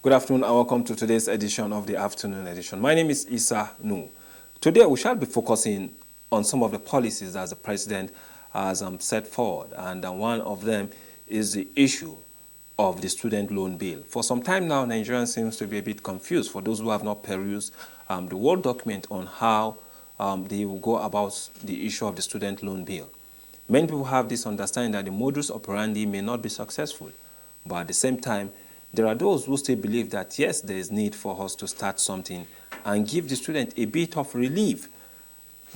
Good afternoon and welcome to today's edition of the afternoon edition. My name is Issa Nu. Today we shall be focusing on some of the policies that the president has set forward, and one of them is the issue of the student loan bill. For some time now, Nigerians seems to be a bit confused for those who have not perused the Word document on how they will go about the issue of the student loan bill. Many people have this understanding that the modus operandi may not be successful, but at the same time, there are those who still believe that, yes, there is need for us to start something and give the student a bit of relief.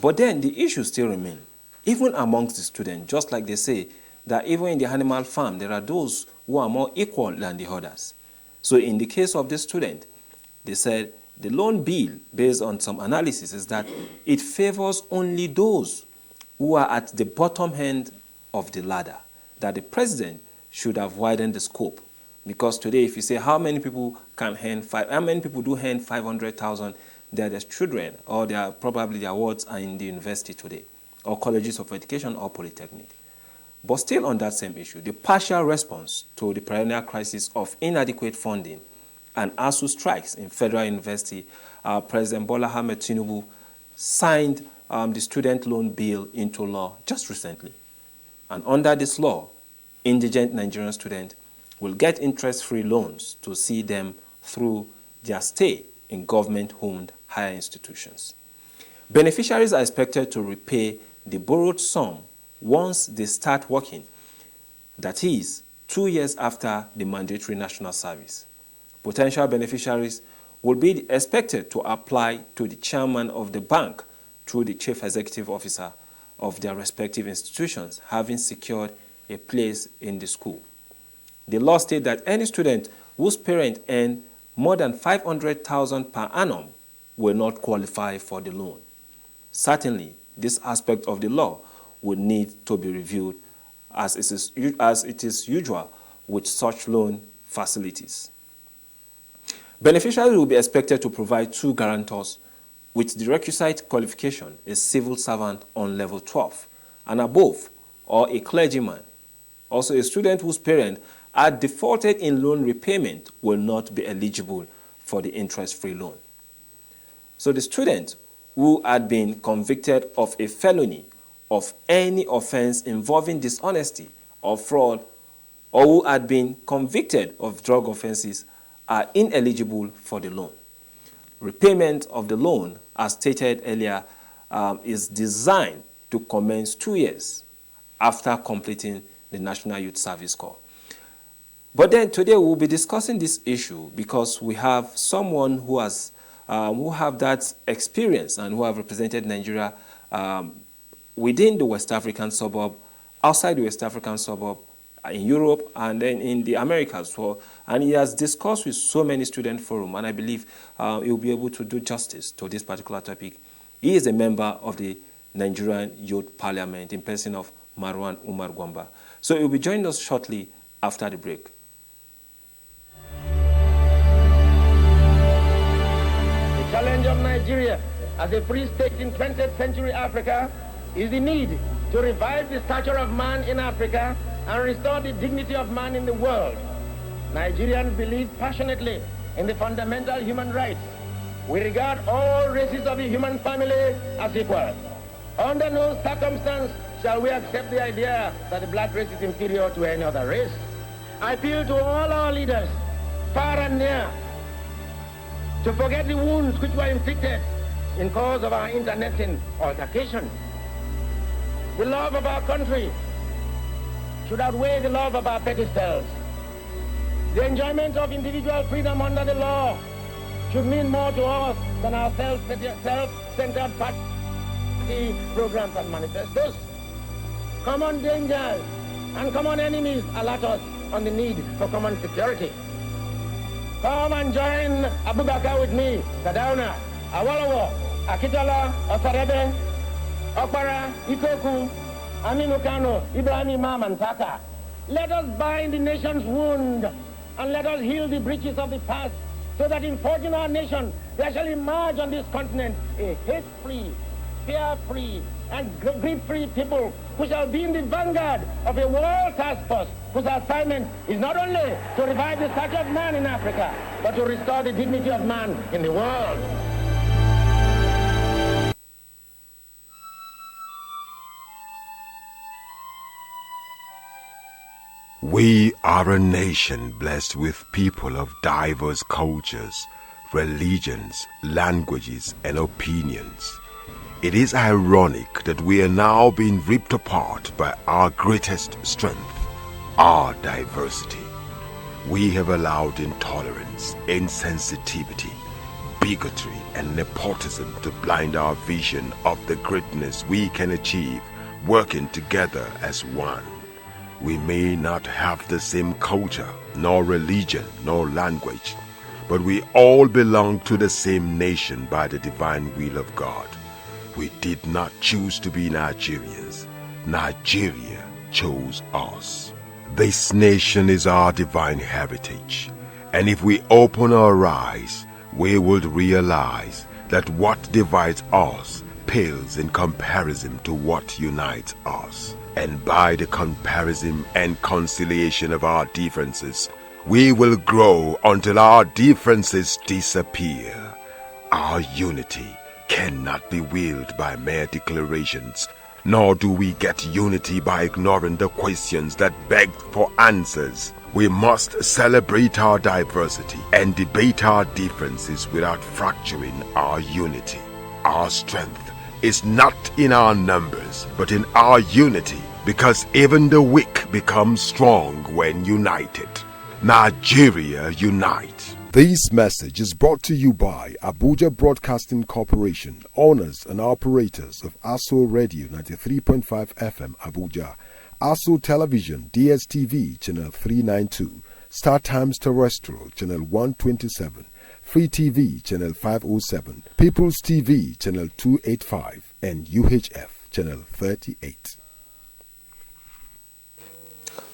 But then the issues still remain, even amongst the students, just like they say that even in the animal farm, there are those who are more equal than the others. So in the case of the student, they said the loan bill, based on some analysis, is that it favors only those who are at the bottom end of the ladder, that the president should have widened the scope. Because today, if you say how many people can earn how many people do earn 500,000, they're their children, or they are probably their wards are in the university today, or colleges of education or polytechnic. But still on that same issue, the partial response to the perennial crisis of inadequate funding and ASU strikes in federal university, President Bola Ahmed Tinubu signed the student loan bill into law just recently. And under this law, indigent Nigerian students will get interest-free loans to see them through their stay in government-owned higher institutions. Beneficiaries are expected to repay the borrowed sum once they start working, that is, 2 years after the mandatory national service. Potential beneficiaries will be expected to apply to the chairman of the bank through the chief executive officer of their respective institutions, having secured a place in the school. The law states that any student whose parents earn more than 500,000 per annum will not qualify for the loan. Certainly, this aspect of the law would need to be reviewed as it is usual with such loan facilities. Beneficiaries will be expected to provide 2 guarantors with the requisite qualification, a civil servant on level 12 and above, or a clergyman. Also, a student whose parents are defaulted in loan repayment will not be eligible for the interest-free loan. So the student who had been convicted of a felony of any offense involving dishonesty or fraud, or who had been convicted of drug offenses, are ineligible for the loan. Repayment of the loan, as stated earlier, is designed to commence 2 years after completing the National Youth Service Corps. But then today we'll be discussing this issue because we have someone who has who have that experience and who have represented Nigeria within the West African suburb, outside the West African suburb, in Europe, and then in the Americas. So, and he has discussed with so many student forums, and I believe he will be able to do justice to this particular topic. He is a member of the Nigerian Youth Parliament in person of Marwan Umar Gwamba. So he will be joining us shortly after the break. The challenge of Nigeria as a free state in 20th century Africa is the need to revive the stature of man in Africa and restore the dignity of man in the world. Nigerians believe passionately in the fundamental human rights. We regard all races of the human family as equal. Under no circumstance shall we accept the idea that the black race is inferior to any other race. I appeal to all our leaders, far and near, to forget the wounds which were inflicted in cause of our internecine altercation. The love of our country should outweigh the love of our petty selves. The enjoyment of individual freedom under the law should mean more to us than our self-centered party programs and manifestos. Common dangers and common enemies alert us on the need for common security. Come and join Abubakar with me, Sadauna, Awolowo, Akitola, Osarebe, Okpara, Ikoku, Aminu Kano, Ibrahim Imam, and Saka. Let us bind the nation's wound and let us heal the breaches of the past so that in forging our nation, there shall emerge on this continent a hate-free, fear-free, and greed-free people who shall be in the vanguard of a world task force whose assignment is not only to revive the stature of man in Africa, but to restore the dignity of man in the world. We are a nation blessed with people of diverse cultures, religions, languages, and opinions. It is ironic that we are now being ripped apart by our greatest strength, our diversity. We have allowed intolerance, insensitivity, bigotry, and nepotism to blind our vision of the greatness we can achieve working together as one. We may not have the same culture, nor religion, nor language, but we all belong to the same nation by the divine will of God. We did not choose to be Nigerians. Nigeria chose us. This nation is our divine heritage, and if we open our eyes, we would realize that what divides us pales in comparison to what unites us. And by the comparison and conciliation of our differences, we will grow until our differences disappear. Our unity cannot be willed by mere declarations, nor do we get unity by ignoring the questions that beg for answers. We must celebrate our diversity and debate our differences without fracturing our unity. Our strength is not in our numbers, but in our unity, because even the weak become strong when united. Nigeria unite. This message is brought to you by Abuja Broadcasting Corporation, owners and operators of ASO Radio 93.5 FM Abuja, ASO Television DSTV Channel 392, Star Times Terrestrial Channel 127, Free TV Channel 507, People's TV Channel 285, and UHF Channel 38.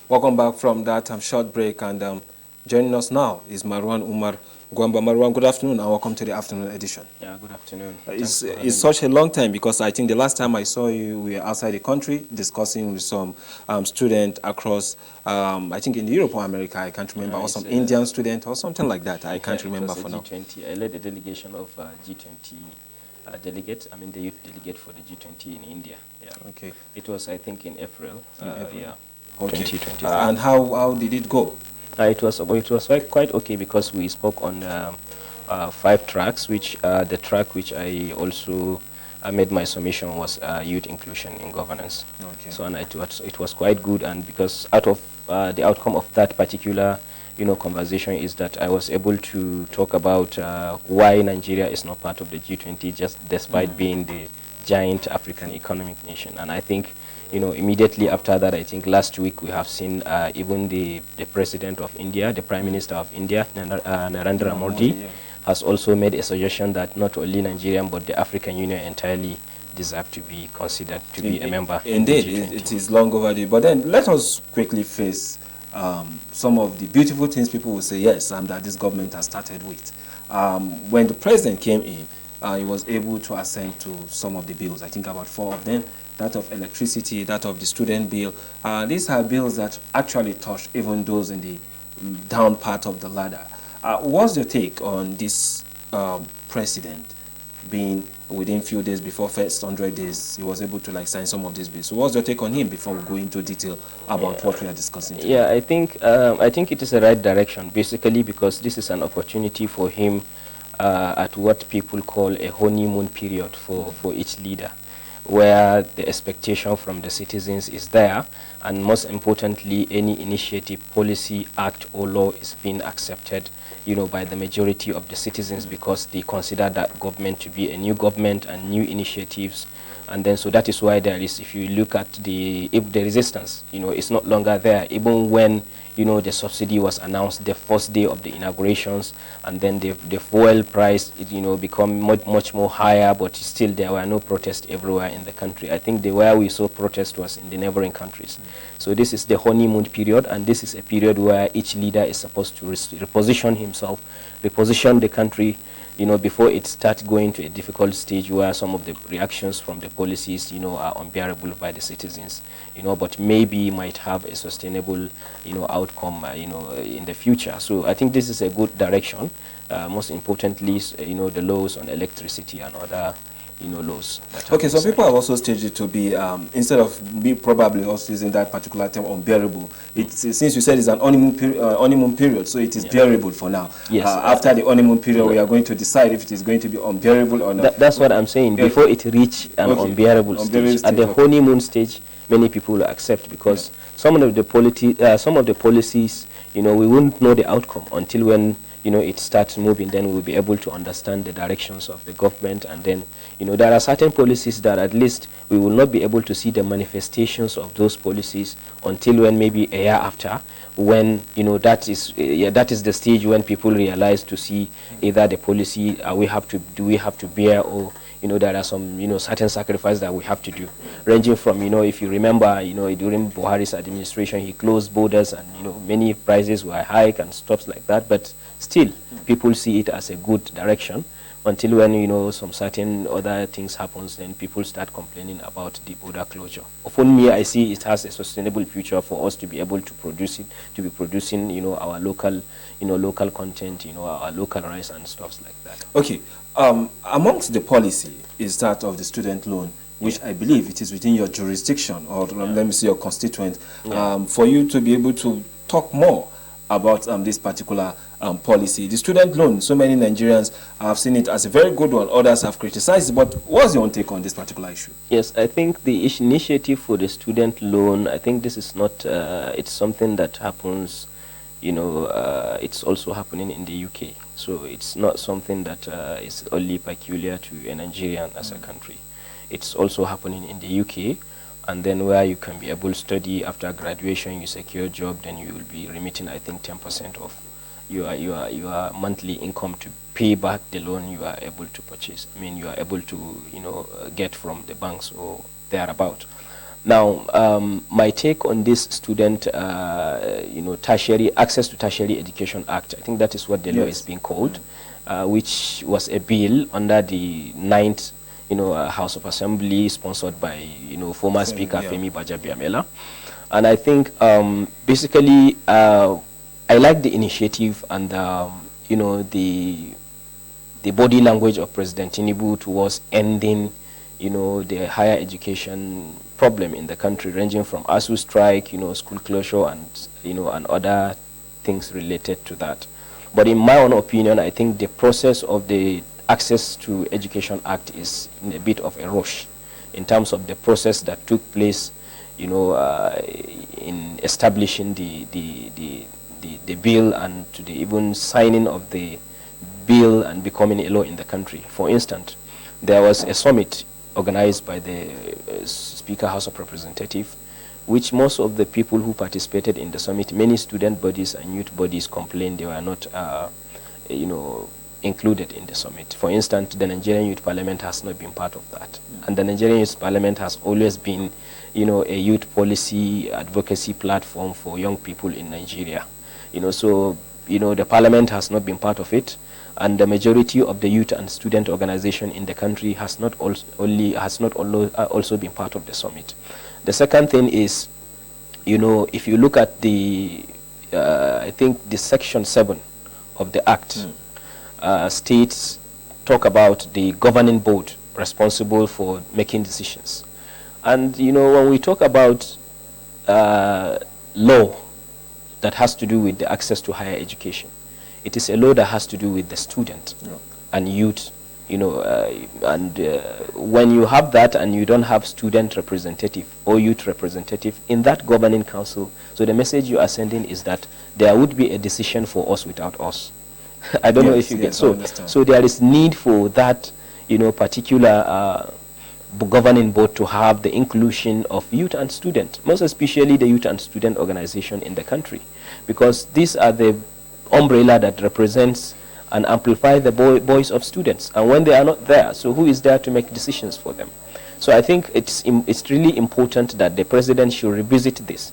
Welcome back from that short break, and joining us now is Marwan Umar Gwamba. Marwan, good afternoon and welcome to the afternoon edition. Yeah, good afternoon. It's such a long time, because I think the last time I saw you, we were outside the country discussing with some students across, I think in Europe or America, I can't remember, or some Indian student or something like that. I can't remember for now. G20. I led a delegation of G20 delegates. I mean, the youth delegate for the G20 in India. Yeah. Okay. It was, I think, in April. Yeah. Okay. 2020. And how did it go? It was quite okay, because we spoke on 5 tracks, which the track which I also made my submission was youth inclusion in governance. Okay. So and it was quite good, and because out of the outcome of that particular conversation is that I was able to talk about why Nigeria is not part of the G20, just despite being the giant African economic nation. And I think immediately after that, I think last week we have seen even the President of India, the Prime Minister of India, Narendra Modi, has also made a suggestion that not only Nigeria but the African Union entirely deserve to be considered to be a member. Indeed, it is long overdue. But then let us quickly face some of the beautiful things people will say, yes, that this government has started with. When the president came in, he was able to assent to some of the bills, I think about 4 of them, that of electricity, that of the student bill. These are bills that actually touch even those in the down part of the ladder. What's your take on this president being within few days before first 100 days, he was able to sign some of these bills? So what's your take on him before we go into detail about what we are discussing today? Yeah, I think it is the right direction, basically because this is an opportunity for him at what people call a honeymoon period for each leader, where the expectation from the citizens is there, and most importantly, any initiative, policy, act, or law is being accepted, by the majority of the citizens, because they consider that government to be a new government and new initiatives. And then, so that is why there is, if you look at the resistance, it's not longer there, even when, the subsidy was announced the first day of the inaugurations, and then the fuel price, become much more higher, but still there were no protests everywhere in the country. I think where we saw protest was in the neighboring countries. So this is the honeymoon period, and this is a period where each leader is supposed to reposition himself, reposition the country, before it starts going to a difficult stage where some of the reactions from the policies, are unbearable by the citizens, but maybe might have a sustainable, outcome, in the future. So I think this is a good direction. Most importantly, the laws on electricity and other laws. Okay, some people have also staged it to be, instead of me probably also using that particular term, unbearable, since you said it's an honeymoon period, so it is bearable for now. Yes. After the honeymoon period, we are going to decide if it is going to be unbearable or not. That's what I'm saying. Before it reach an unbearable stage. At the honeymoon stage, many people will accept, because some of the policies, we won't know the outcome until when it starts moving. Then we'll be able to understand the directions of the government, and then there are certain policies that at least we will not be able to see the manifestations of those policies until when maybe a year after, when that is the stage when people realize to see either the policy do we have to bear, or there are some certain sacrifices that we have to do, ranging from if you remember during Buhari's administration, he closed borders, and many prices were hiked and stuff like that, but still people see it as a good direction until when some certain other things happens, then people start complaining about the border closure. For me, I see it has a sustainable future for us to be able to produce it, to be producing our local local content, our local rice and stuff like that. Okay, amongst the policy is that of the student loan, which I believe it is within your jurisdiction, or let me say your constituent, for you to be able to talk more about this particular policy. The student loan, so many Nigerians have seen it as a very good one, others have criticized it, but what's your own take on this particular issue? Yes, I think the initiative for the student loan, I think this is not, it's something that happens, it's also happening in the UK. So it's not something that is only peculiar to a Nigerian as a country. It's also happening in the UK. And then where you can be able to study after graduation, you secure a job, then you will be remitting, I think, 10% of your monthly income to pay back the loan you are able to purchase. I mean, you are able to, get from the banks or thereabout. Now, my take on this student, tertiary, Access to Tertiary Education Act, I think that is what the law is being called, which was a bill under the 9th House of Assembly, sponsored by former Speaker Femi Bajabiamila. And I think basically I like the initiative and the body language of President Tinubu towards ending the higher education problem in the country, ranging from ASU strike, school closure, and and other things related to that. But in my own opinion, I think the process of the Access to Education Act is in a bit of a rush in terms of the process that took place, in establishing the bill, and to the even signing of the bill and becoming a law in the country. For instance, there was a summit organized by the Speaker House of Representatives, which most of the people who participated in the summit, many student bodies and youth bodies, complained they were not, included in the summit. For instance, the Nigerian Youth Parliament has not been part of that. And the Nigerian Youth Parliament has always been, a youth policy advocacy platform for young people in Nigeria. So, the Parliament has not been part of it, and the majority of the youth and student organization in the country has not also been part of the summit. The second thing is, if you look at the, I think the Section 7 of the Act, states talk about the governing board responsible for making decisions. And, when we talk about law that has to do with the access to higher education, it is a law that has to do with the student and youth, when you have that and you don't have student representative or youth representative in that governing council, so the message you are sending is that there would be a decision for us without us. I don't know if you get so there is need for that particular governing board to have the inclusion of youth and student, most especially the youth and student organization in the country, because these are the umbrella that represents and amplify the voice of students, and when they are not there, so who is there to make decisions for them? So I think it's really important that the president should revisit this.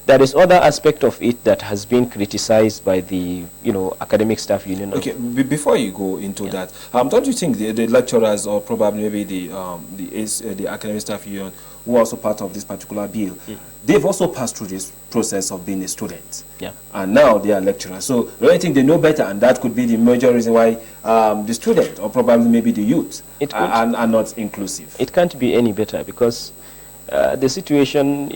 There is other aspect of it that has been criticized by the, academic staff union. Okay, before you go into that, don't you think the lecturers or probably maybe the academic staff union who are also part of this particular bill, they've also passed through this process of being a student, and now they are lecturers. So do you think they know better, and that could be the major reason why the student or probably maybe the youth are not inclusive? It can't be any better because the situation,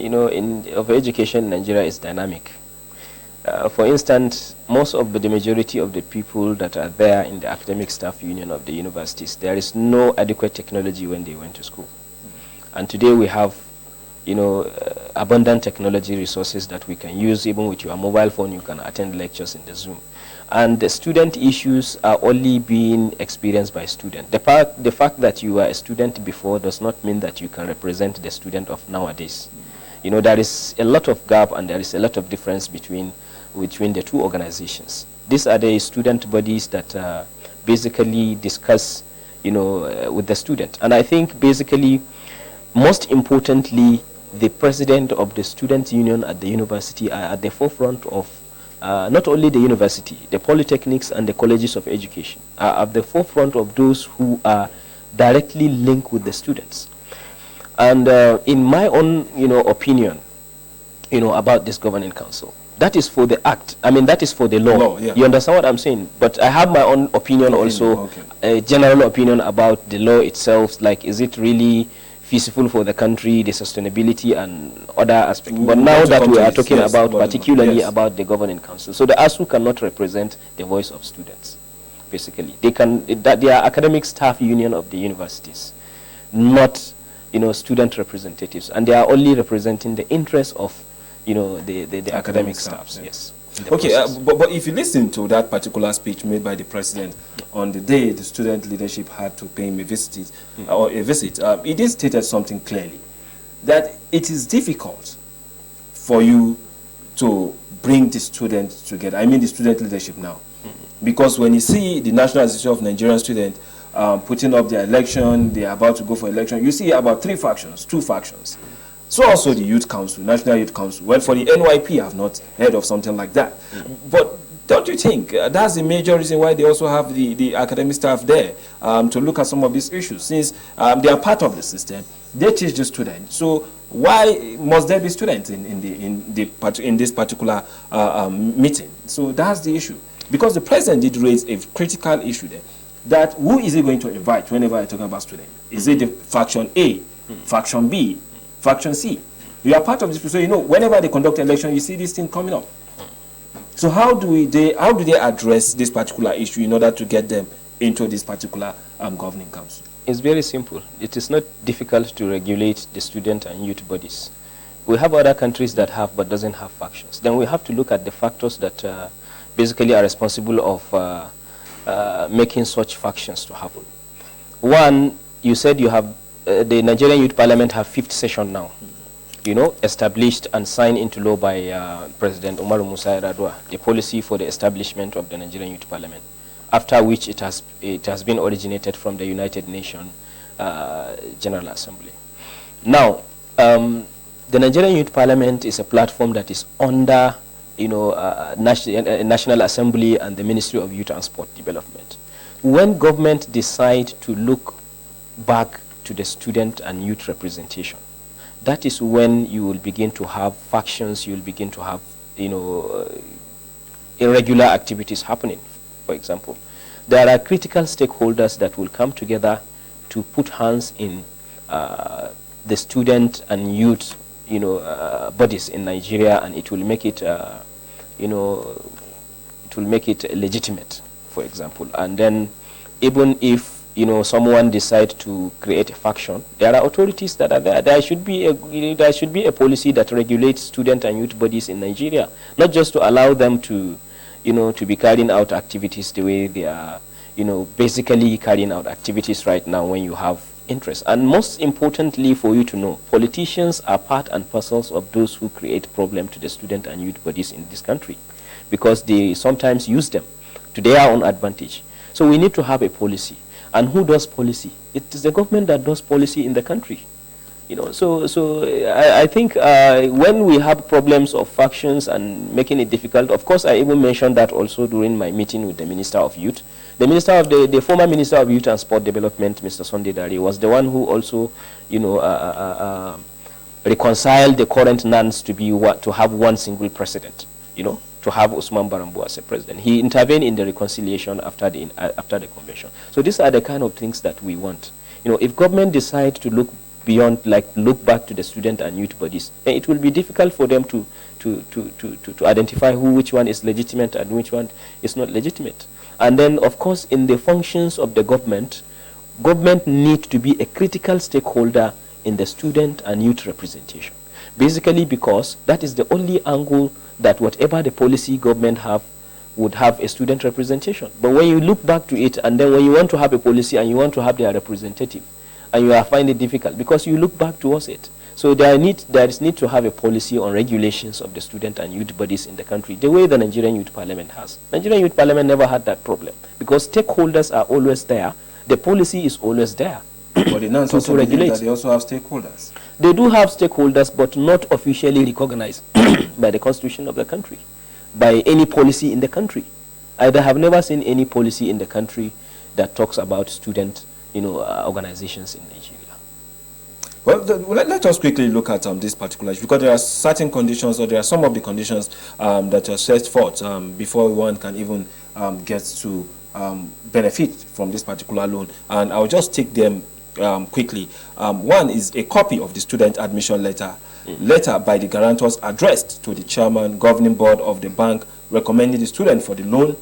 of education in Nigeria is dynamic. For instance, most of the majority of the people that are there in the academic staff union of the universities, there is no adequate technology when they went to school. And today we have, abundant technology resources that we can use. Even with your mobile phone, you can attend lectures in the Zoom. And the student issues are only being experienced by students. The fact that you were a student before does not mean that you can represent the student of nowadays. There is a lot of gap and there is a lot of difference between the two organizations. These are the student bodies that basically discuss, with the student. And I think basically, most importantly, the president of the student union at the university are at the forefront of not only the university, the polytechnics and the colleges of education are at the forefront of those who are directly linked with the students. And in my own, opinion, about this governing council, that is for the act. I mean, that is for the law. You understand what I'm saying? But I have my own opinion also, a general opinion about the law itself. Like, is it really feasible for the country, the sustainability and other aspects? But now that we are talking about particularly about the governing council, so the ASU cannot represent the voice of students. Basically, they are academic staff union of the universities, not student representatives, and they are only representing the interests of the academic staffs. Yes. Okay, but if you listen to that particular speech made by the president on the day the student leadership had to pay him a visit, it did stated something clearly, that it is difficult for you to bring the students together. I mean the student leadership now. Because when you see the National Association of Nigerian Students putting up their election, they are about to go for election, you see about two factions. So also the Youth Council, National Youth Council. Well, for the NYP, I've not heard of something like that. But don't you think that's the major reason why they also have the academic staff there to look at some of these issues? Since they are part of the system, they teach the students. So why must there be students in this particular meeting? So that's the issue. Because the president did raise a critical issue there, that who is he going to invite whenever you're talking about students? Is it the faction A, faction B, faction C? You are part of this, so whenever they conduct an election, you see this thing coming up. So how do they address this particular issue in order to get them into this particular governing council? It's very simple. It is not difficult to regulate the student and youth bodies. We have other countries that have but doesn't have factions. Then we have to look at the factors that basically are responsible of making such factions to happen. One, you said you have the Nigerian Youth Parliament have 5th session now, established and signed into law by President Umaru Musa Yar'Adua, the policy for the establishment of the Nigerian Youth Parliament, after which it has been originated from the United Nations General Assembly. Now, the Nigerian Youth Parliament is a platform that is under National Assembly and the Ministry of Youth and Sport Development. When government decide to look back to the student and youth representation, that is when you will begin to have factions, you will begin to have irregular activities happening. For example, there are critical stakeholders that will come together to put hands in the student and youth bodies in Nigeria, and it will make it legitimate, for example. And then even if someone decides to create a faction, there are authorities that are there. There should be a policy that regulates student and youth bodies in Nigeria, not just to allow them to be carrying out activities the way they are basically carrying out activities right now when you have interest. And most importantly for you to know, politicians are part and parcels of those who create problem to the student and youth bodies in this country, because they sometimes use them to their own advantage. So we need to have a policy. And who does policy? It is the government that does policy in the country. I think when we have problems of factions and making it difficult, of course, I even mentioned that also during my meeting with the Minister of Youth. The Minister of the former Minister of Youth and Sport Development, Mr. Sunday Dari, was the one who also, reconciled the current NANs to have one single president, to have Usman Barambu as a president. He intervened in the reconciliation after the convention. So these are the kind of things that we want. If government decide to look beyond, look back to the student and youth bodies, then it will be difficult for them to identify which one is legitimate and which one is not legitimate. And then, of course, in the functions of the government needs to be a critical stakeholder in the student and youth representation. Basically because that is the only angle that whatever the policy government would have a student representation. But when you look back to it, and then when you want to have a policy and you want to have their representative, and you are finding it difficult because you look back towards it. So there is need to have a policy on regulations of the student and youth bodies in the country, the way the Nigerian Youth Parliament has. Nigerian Youth Parliament never had that problem because stakeholders are always there. The policy is always there. But the NANs also regulate. That they also have stakeholders. They do have stakeholders, but not officially recognized by the constitution of the country, by any policy in the country. I have never seen any policy in the country that talks about student, organizations in Nigeria. Well, let us quickly look at this particular issue, because there are certain conditions, or there are some of the conditions that are set forth before one can even get to benefit from this particular loan. And I'll just take them quickly. One is a copy of the student admission letter by the guarantors addressed to the chairman, governing board of the bank, recommending the student for the loan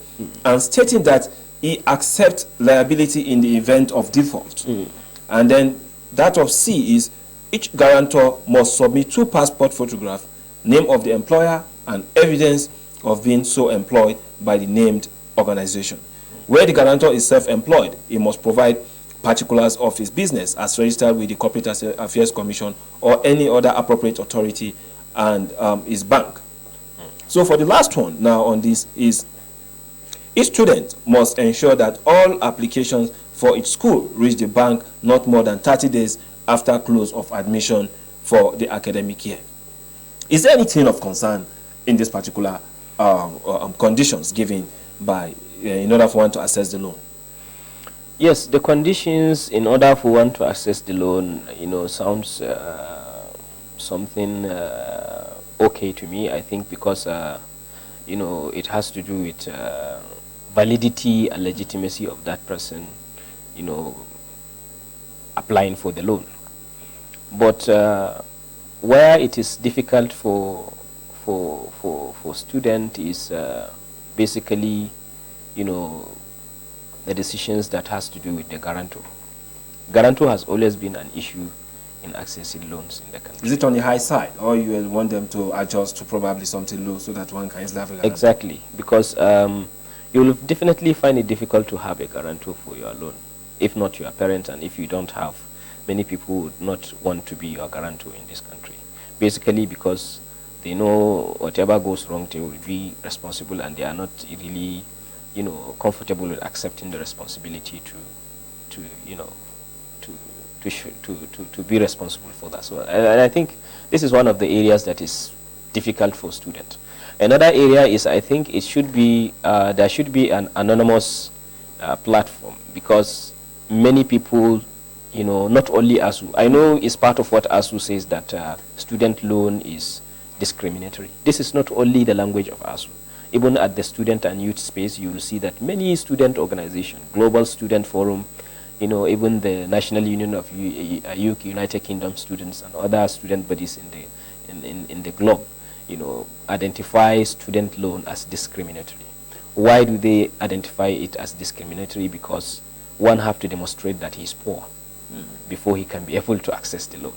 and stating that he accepts liability in the event of default. And then that of C is each guarantor must submit 2 passport photographs, name of the employer, and evidence of being so employed by the named organization. Where the guarantor is self-employed, he must provide particulars of his business as registered with the Corporate Affairs Commission or any other appropriate authority and his bank. So for the last one now on this is each student must ensure that all applications for each school reach the bank not more than 30 days after close of admission for the academic year. Is there anything of concern in this particular conditions given by in order for one to access the loan? Yes, the conditions in order for one to access the loan, sounds something okay to me. I think because it has to do with validity and legitimacy of that person, applying for the loan. But where it is difficult for student is basically, the decisions that has to do with the guarantor. Guarantor has always been an issue in accessing loans in the country. Is it on the high side, or you will want them to adjust to probably something low so that one can easily have a guarantor? Exactly, because you will definitely find it difficult to have a guarantor for your loan, if not your parents, and if you don't have, many people would not want to be your guarantor in this country. Basically because they know whatever goes wrong, they will be responsible, and they are not really comfortable with accepting the responsibility to be responsible for that. So and I think this is one of the areas that is difficult for students. Another area is, I think it should be there should be an anonymous platform, because many people, not only ASU, I know it's part of what ASU says that student loan is discriminatory. This is not only the language of ASU. Even at the student and youth space, you will see that many student organizations, Global Student Forum, even the National Union of United Kingdom Students and other student bodies in the globe, identify student loan as discriminatory. Why do they identify it as discriminatory? Because one have to demonstrate that he is poor before he can be able to access the loan.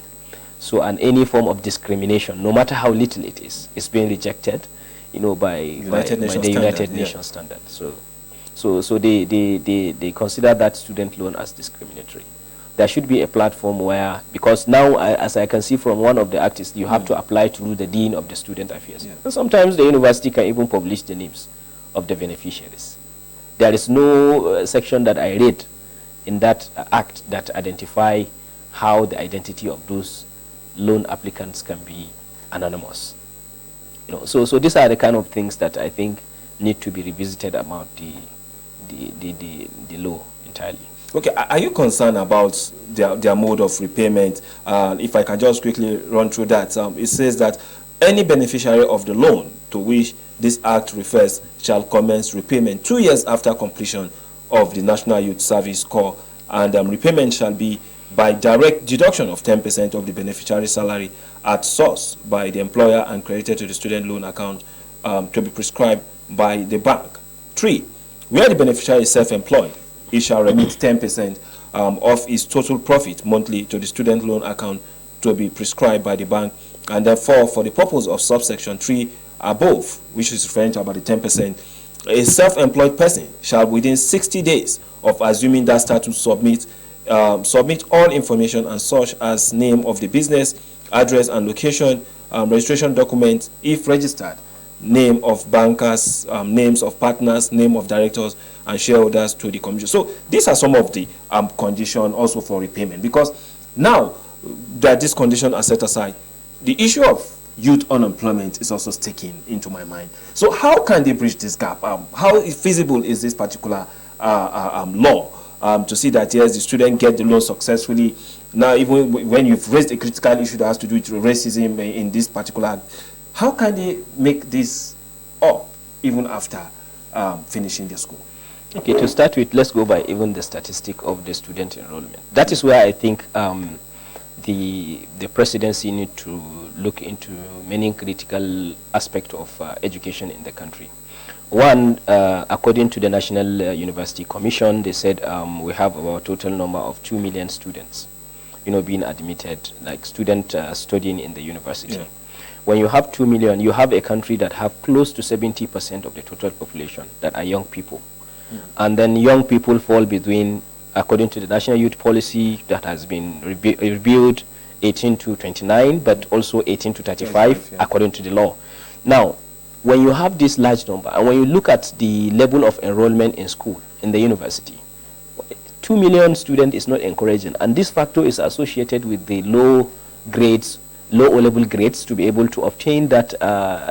So, and any form of discrimination, no matter how little it is being rejected, by the United Nations standard. So they consider that student loan as discriminatory. There should be a platform where, because now, as I can see from one of the artists, you have to apply through the Dean of the Student Affairs. And sometimes the university can even publish the names of the beneficiaries. There is no section that I read in that act that identify how the identity of those loan applicants can be anonymous. So these are the kind of things that I think need to be revisited about the law entirely. Okay, are you concerned about their mode of repayment? If I can just quickly run through that, it says that any beneficiary of the loan to which this act refers shall commence repayment 2 years after completion of the National Youth Service Corps, and repayment shall be by direct deduction of 10% of the beneficiary's salary at source by the employer and credited to the student loan account to be prescribed by the bank. 3, where the beneficiary is self-employed, he shall remit 10% of his total profit monthly to the student loan account to be prescribed by the bank. And therefore, for the purpose of subsection 3 above, which is referring to about the 10%, a self-employed person shall within 60 days of assuming that status submit all information and such as name of the business, address and location, registration documents if registered, name of bankers, names of partners, name of directors and shareholders to the commission. So these are some of the conditions also for repayment, because now that these conditions are set aside, the issue of youth unemployment is also sticking into my mind. So how can they bridge this gap? How feasible is this particular law to see that, yes, the student get the loan successfully? Now, even when you've raised a critical issue that has to do with racism in this particular act, how can they make this up even after finishing their school? Okay, to start with, let's go by even the statistic of the student enrollment. That is where I think the presidency need to look into many critical aspects of education in the country. One, according to the National University Commission, they said we have about a total number of 2 million students, being admitted, like students studying in the university. Yeah. When you have 2 million, you have a country that have close to 70% of the total population that are young people. And then young people fall between, according to the National Youth Policy that has been reviewed, 18 to 29, but also 18 to 35, yeah, according to the law. Now, when you have this large number, and when you look at the level of enrollment in school, in the university, 2 million students is not encouraging. And this factor is associated with the low grades, low O-level grades to be able to obtain that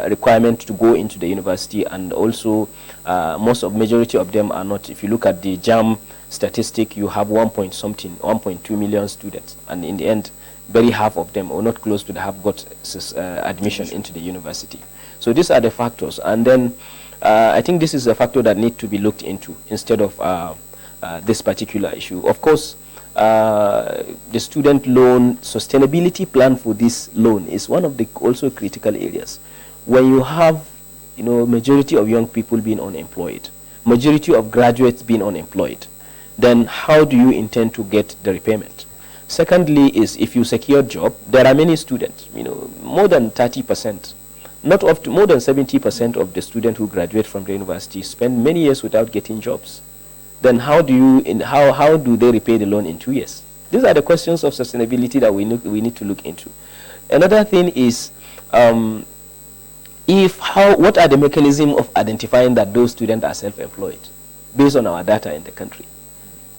requirement to go into the university. And also, majority of them are not. If you look at the JAM statistic, you have 1.2 million students. And in the end, barely half of them, or not close to the half, got admission into the university. So these are the factors. And then I think this is a factor that needs to be looked into instead of this particular issue. Of course, the student loan sustainability plan for this loan is one of the also critical areas. When you have, majority of young people being unemployed, majority of graduates being unemployed, then how do you intend to get the repayment? Secondly is, if you secure job, there are many students, more than 30%, not up to more than 70% of the students who graduate from the university spend many years without getting jobs. Then how do they repay the loan in 2 years? These are the questions of sustainability that we need to look into. Another thing is, what are the mechanisms of identifying that those students are self-employed based on our data in the country?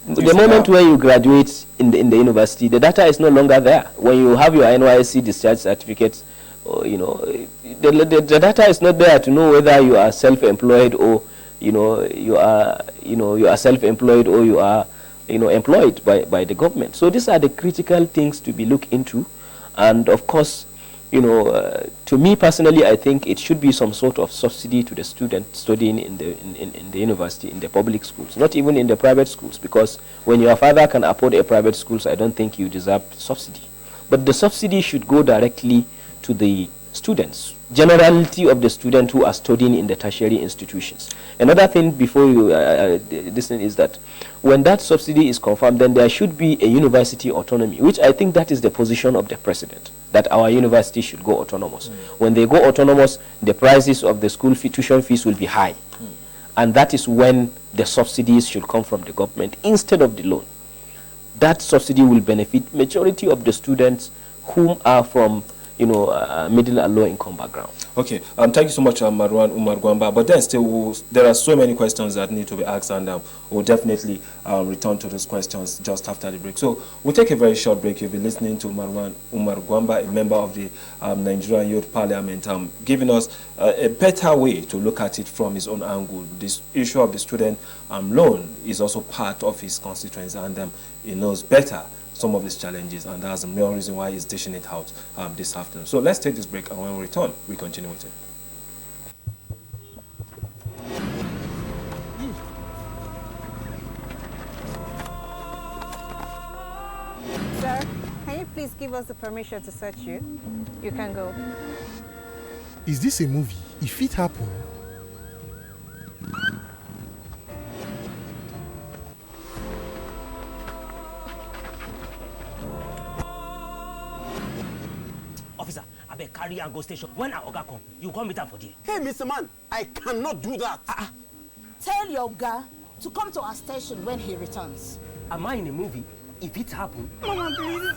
The moment when you graduate in the university, the data is no longer there. When you have your NYSC discharge certificate, the data is not there to know whether you are self-employed or you are self-employed or you are employed by the government. So these are the critical things to be looked into. And of course, to me personally, I think it should be some sort of subsidy to the student studying in the university, in the public schools, not even in the private schools, because when your father can afford a private schools, I don't think you deserve subsidy. But the subsidy should go directly to the students, generality of the students who are studying in the tertiary institutions. Another thing before you listen is that when that subsidy is confirmed, then there should be a university autonomy, which I think that is the position of the president, that our university should go autonomous. When they go autonomous, the prices of the school tuition fees will be high. And that is when the subsidies should come from the government instead of the loan. That subsidy will benefit majority of the students whom are from middle and low income background. Okay, thank you so much, Marwan Umar Gwamba. But then still, there are so many questions that need to be asked, and we'll definitely return to those questions just after the break. So we'll take a very short break. You'll be listening to Marwan Umar Gwamba, a member of the Nigerian Youth Parliament, giving us a better way to look at it from his own angle. This issue of the student loan is also part of his constituency, and he knows better some of these challenges, and that's the main reason why he's dishing it out this afternoon. So let's take this break, and when we return, we continue with it. Sir, can you please give us the permission to search you? You can go. Is this a movie? If it happened... Officer, I beg carry and go station. When our Oga come, you come meet am for there. Hey, Mr. Man, I cannot do that. Tell your guy to come to our station when he returns. Am I in a movie? If it happen, Mama, please.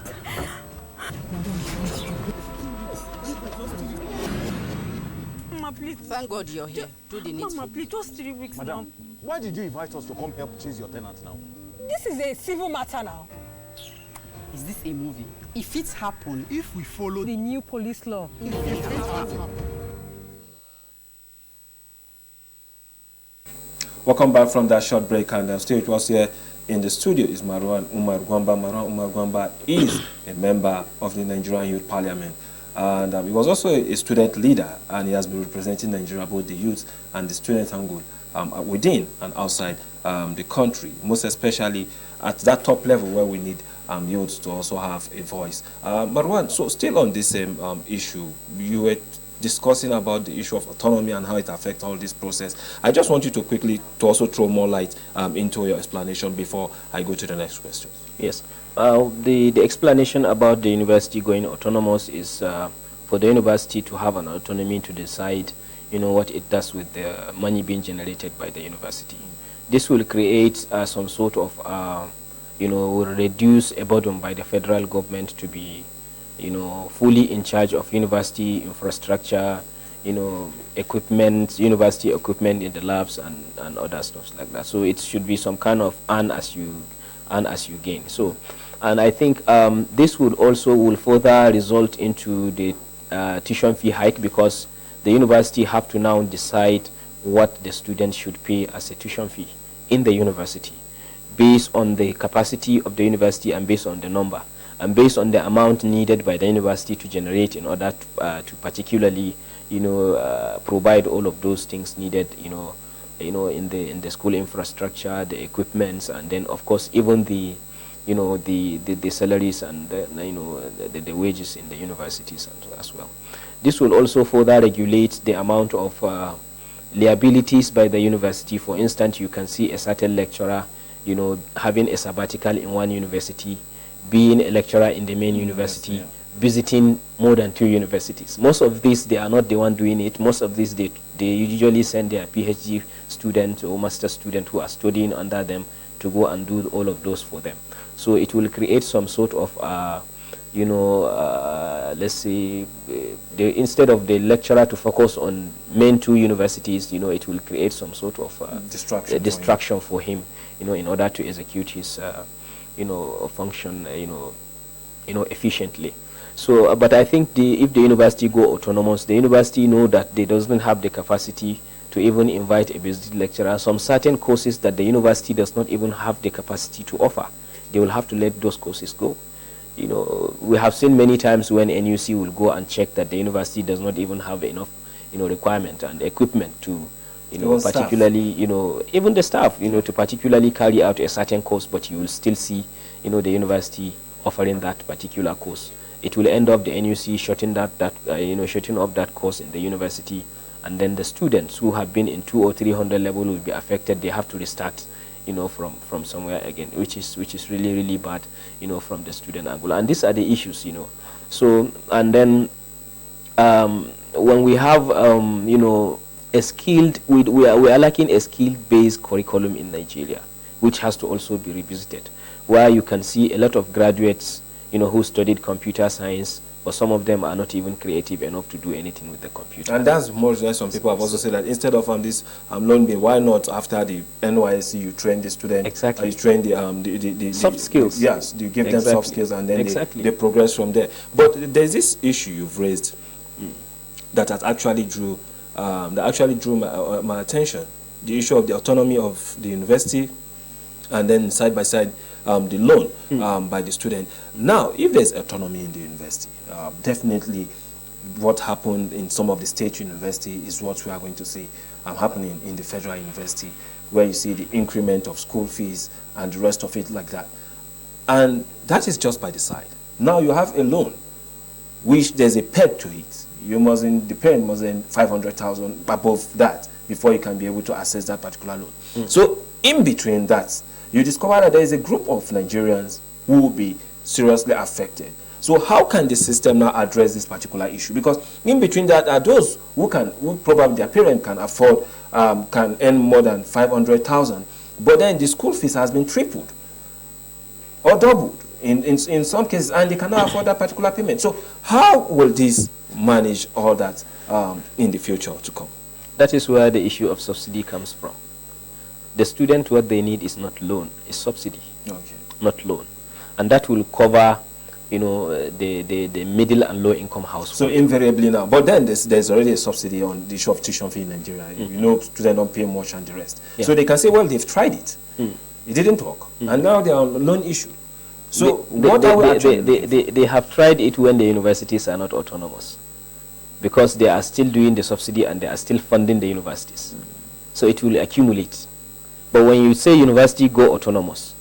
Mama, please. Thank God you're here. Do the needful. Mama, please, just 3 weeks Madam, now. why did you invite us to come help chase your tenant now? This is a civil matter now. Is this a movie? If it happen, If we follow The new police law. Welcome back from that short break, and still with us here in the studio is Marwan Umar Gwamba. Marwan Umar Gwamba is a member of the Nigerian Youth Parliament, and he was also a student leader, and he has been representing Nigeria, both the youth and the student angle, within and outside the country, most especially at that top level where we need youths to also have a voice. Marwan, so still on this same issue, you were discussing about the issue of autonomy and how it affects all this process. I just want you to quickly to also throw more light into your explanation before I go to the next question. Yes. The explanation about the university going autonomous is for the university to have an autonomy to decide, what it does with the money being generated by the university. This will create some sort of, will reduce a burden by the federal government to be, fully in charge of university infrastructure, equipment, university equipment in the labs and other stuff like that. So it should be some kind of earn as you gain. So, and I think this will further result into the tuition fee hike, because the university have to now decide what the students should pay as a tuition fee in the university, based on the capacity of the university and based on the number, and based on the amount needed by the university to generate in order to particularly, provide all of those things needed, in the school infrastructure, the equipments, and then of course even the salaries and the wages in the universities as well. This will also further regulate the amount of liabilities by the university. For instance, you can see a certain lecturer, having a sabbatical in one university, being a lecturer in the main university, visiting more than 2 universities. Most of these, they are not the one doing it. Most of these, they usually send their PhD student or master student who are studying under them to go and do all of those for them. So it will create some sort of, let's say, instead of the lecturer to focus on main 2 universities, it will create some sort of distraction for him, in order to execute his, function, efficiently. So, but I think if the university go autonomous, the university know that they doesn't have the capacity to even invite a visiting lecturer. Some certain courses that the university does not even have the capacity to offer, they will have to let those courses go. We have seen many times when NUC will go and check that the university does not even have enough, requirement and equipment to, particularly, even the staff, to particularly carry out a certain course, but you will still see, the university offering that particular course. It will end up the NUC shutting up that course in the university, and then the students who have been in 200 or 300 level will be affected. They have to restart, from somewhere again, which is really, really bad, from the student angle. And these are the issues, So, and then when we have, a skilled, we are lacking a skill-based curriculum in Nigeria, which has to also be revisited, where you can see a lot of graduates, who studied computer science, but some of them are not even creative enough to do anything with the computer. And that's more than some people have also said that instead of this loan bill, why not after the NYSC you train the student, exactly, you train the soft skills. Yes, you give them soft skills, and then they progress from there. But there's this issue you've raised that has actually drew my attention: the issue of the autonomy of the university, and then side by side the loan by the student. Now, if there's autonomy in the university, definitely what happened in some of the state university is what we are going to see happening in the federal university, where you see the increment of school fees and the rest of it like that. And that is just by the side. Now you have a loan, which there's a peg to it. You mustn't, the parent mustn't 500,000 above that before you can be able to access that particular loan. So in between that, you discover that there is a group of Nigerians who will be seriously affected. So how can the system now address this particular issue? Because in between that are those who probably their parent can afford, can earn more than 500,000, but then the school fees has been tripled or doubled in some cases, and they cannot afford that particular payment. So how will this manage all that in the future to come? That is where the issue of subsidy comes from. The student, what they need is not loan, it's subsidy, not loan. And that will cover, you know, the middle and low income household. So invariably now, but then there's already a subsidy on the issue of tuition fee in Nigeria. You know, students don't pay much and the rest. So they can say, well, they've tried it. It didn't work. And now they are on loan issue. So they have tried it when the universities are not autonomous, because they are still doing the subsidy and they are still funding the universities. So it will accumulate. But when you say university go autonomous,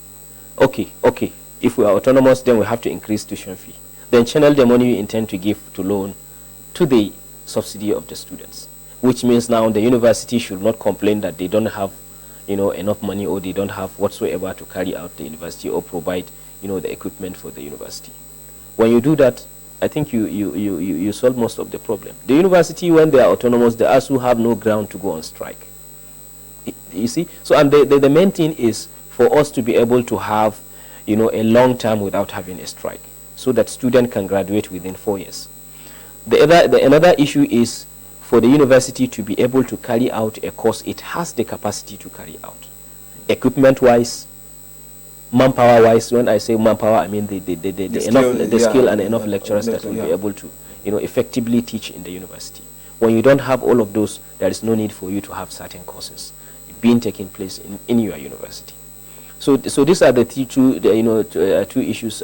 okay, if we are autonomous, then we have to increase tuition fee. Then channel the money you intend to give to loan to the subsidy of the students, which means now the university should not complain that they don't have, you know, enough money, or they don't have whatsoever to carry out the university or provide, you know, the equipment for the university. When you do that, I think you solve most of the problem. The university, when they are autonomous, they also have no ground to go on strike. You see? So, and the main thing is for us to be able to have, you know, a long time without having a strike, so that students can graduate within 4 years. Another issue is for the university to be able to carry out a course it has the capacity to carry out, equipment-wise, manpower-wise. When I say manpower, I mean the skill and enough lecturers that will be able to, you know, effectively teach in the university. When you don't have all of those, there is no need for you to have certain courses being taking place in your university. So these are the two issues,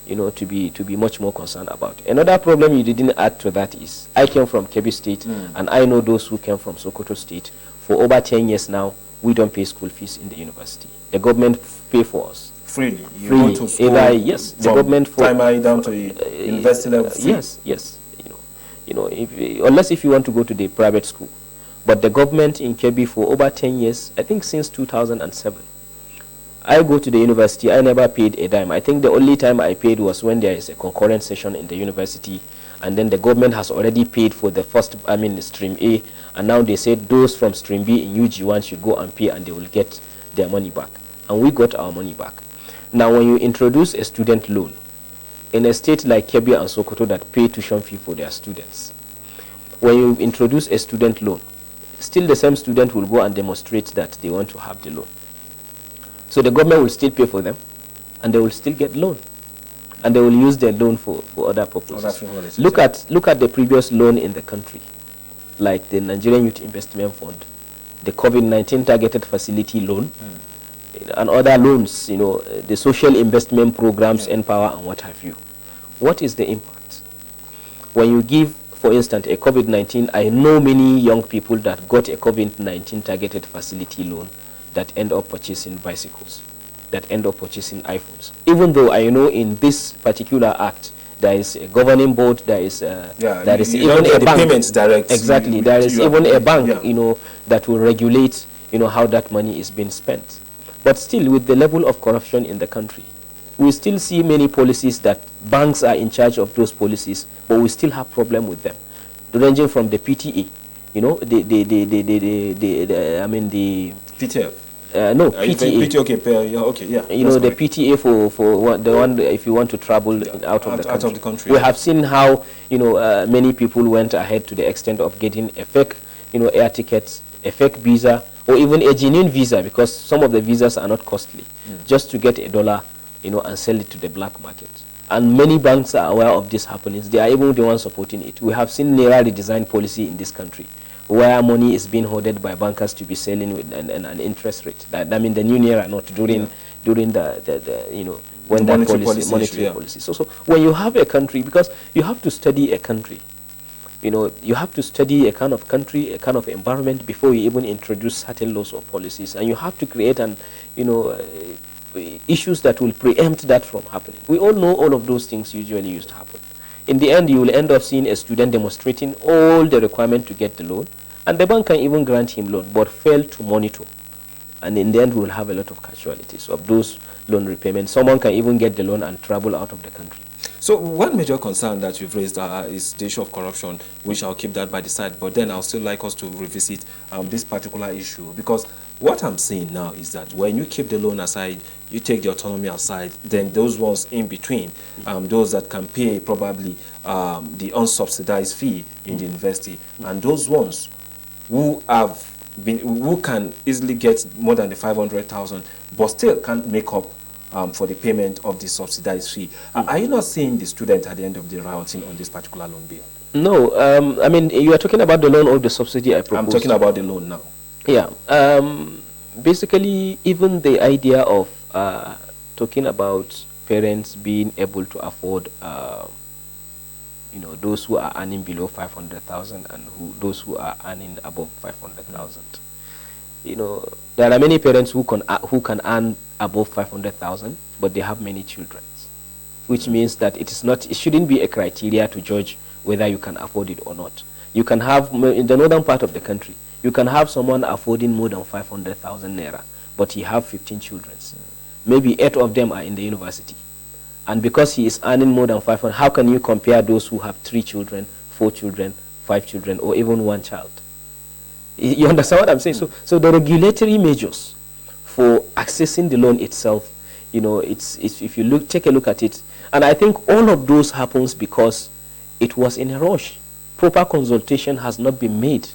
you know, to be much more concerned about. Another problem you didn't add to that is, I came from Kebbi State, and I know those who came from Sokoto State. For over 10 years now, we don't pay school fees in the university. The government pay for us freely. You go to school, yes, the government primary down to university level. Yes. You know, unless if you want to go to the private school. But the government in Kebbi for over 10 years, I think since 2007, I go to the university, I never paid a dime. I think the only time I paid was when there is a concurrent session in the university, and then the government has already paid for the first, stream A, and now they said those from stream B in UG1 should go and pay, and they will get their money back. And we got our money back. Now, when you introduce a student loan in a state like Kebbi and Sokoto that pay tuition fee for their students, when you introduce a student loan, still the same student will go and demonstrate that they want to have the loan. So the government will still pay for them, and they will still get loan, and they will use their loan for other purposes. Look at the previous loan in the country, like the Nigerian Youth Investment Fund, the COVID-19 targeted facility loan, and other loans, you know, the social investment programs, Empower and what have you. What is the impact? When you give, for instance, a COVID-19, I know many young people that got a COVID-19 targeted facility loan that end up purchasing bicycles, that end up purchasing iPhones. Even though I know in this particular act, there is a governing board, there is even a bank. Payments direct. Exactly, there is even a bank, you know, that will regulate, you know, how that money is being spent. But still, with the level of corruption in the country, we still see many policies that banks are in charge of those policies, but we still have problem with them, ranging from the PTA, you know, the PTF. No, PTA. PTA, okay, yeah. You know, the PTA for the one if you want to travel out of the country. We have seen how, you know, many people went ahead to the extent of getting a fake, you know, air tickets, a fake visa, or even a genuine visa, because some of the visas are not costly, just to get $1, you know, and sell it to the black market. And many banks are aware of this happenings. They are even the ones supporting it. We have seen Naira redesign policy in this country, where money is being hoarded by bankers to be selling with an interest rate. That, I mean, the new Naira note during the you know, when that monetary policy. So when you have a country, because you have to study a country, you know, you have to study a kind of country, a kind of environment before you even introduce certain laws or policies, and you have to create an, you know, issues that will preempt that from happening. We all know all of those things usually used to happen. In the end, you will end up seeing a student demonstrating all the requirement to get the loan, and the bank can even grant him loan, but fail to monitor. And in the end, we will have a lot of casualties of those loan repayments. Someone can even get the loan and travel out of the country. So one major concern that you've raised is the issue of corruption, which I'll keep that by the side, but then I'll still like us to revisit this particular issue, because what I'm seeing now is that when you keep the loan aside, you take the autonomy aside, then those ones in between, those that can pay probably the unsubsidized fee in the university, and those ones who can easily get more than the 500,000, but still can't make up for the payment of the subsidized fee. Are you not seeing the student at the end of the rioting on this particular loan bill? No, I mean, you are talking about the loan or the subsidy I proposed? I'm talking about the loan now. Yeah, basically, even the idea of talking about parents being able to afford, you know, those who are earning below 500,000 and those who are earning above 500,000. You know, there are many parents who can earn above 500,000, but they have many children, which means that it shouldn't be a criteria to judge whether you can afford it or not. You can have, in the northern part of the country, you can have someone affording more than 500,000 naira, but he have 15 children. Maybe 8 of them are in the university. And because he is earning more than 500, how can you compare those who have 3 children, 4 children, 5 children, or even 1 child? You understand what I'm saying? So the regulatory measures for accessing the loan itself, you know, it's if you take a look at it, and I think all of those happens because it was in a rush. Proper consultation has not been made,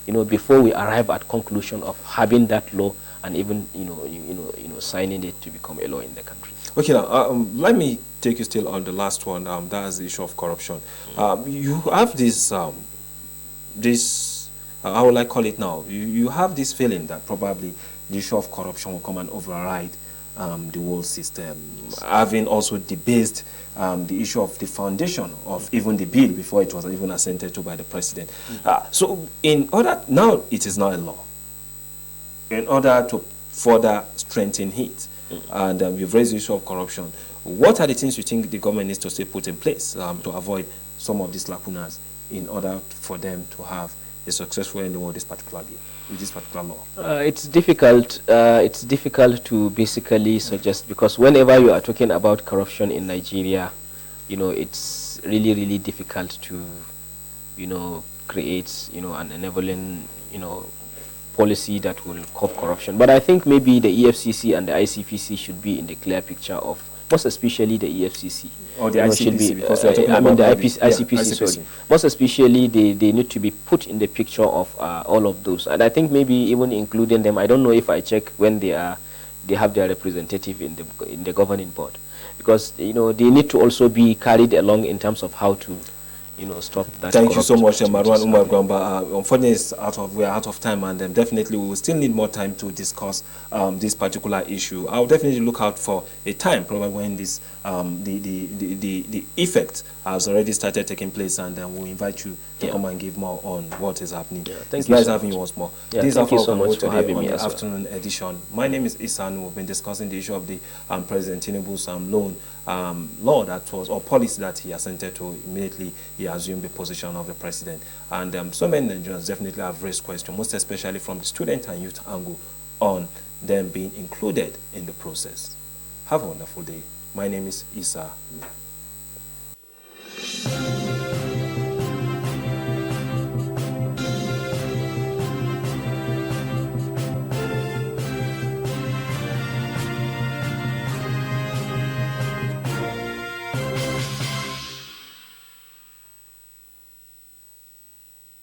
you know, before we arrive at conclusion of having that law and even, you know, signing it to become a law in the country. Okay, now let me take you still on the last one. That is the issue of corruption. You have this, how will I call it now? You have this feeling that probably the issue of corruption will come and override the whole system, having also debased the issue of the foundation of even the bill before it was even assented to by the president. So now it is not a law. In order to further strengthen it, and we've raised the issue of corruption, what are the things you think the government needs to still put in place to avoid some of these lacunas in order for them to have a successful ending with this particular bill, with this particular law? It's difficult. It's difficult to basically suggest, because whenever you are talking about corruption in Nigeria, you know, it's really, really difficult to, you know, create, you know, an enabling, you know, policy that will curb corruption. But I think maybe the EFCC and the ICPC should be in the clear picture of, most especially the EFCC. Or the ICPC, because I mean the ICPC, sorry. Most especially, they need to be put in the picture of all of those. And I think maybe even including them, I don't know if I check when they have their representative in the governing board. Because, you know, they need to also be carried along in terms of how to, you know, stop that. Thank you so much, Marwan Umar Gwamba. Unfortunately, we're out of time, and definitely we will still need more time to discuss this particular issue. I'll definitely look out for a time, probably when this the effect has already started taking place, and we'll invite you to come and give more on what is happening. Thank you. Nice having you once more. Thank you so much for having me on the as well. afternoon edition. My name is Isan. We've been discussing the issue of the President Tinubu's loan law that was, or policy that he assented to immediately he assumed the position of the president. And so many Nigerians definitely have raised questions, most especially from the student and youth angle, on them being included in the process. Have a wonderful day. My name is Isa.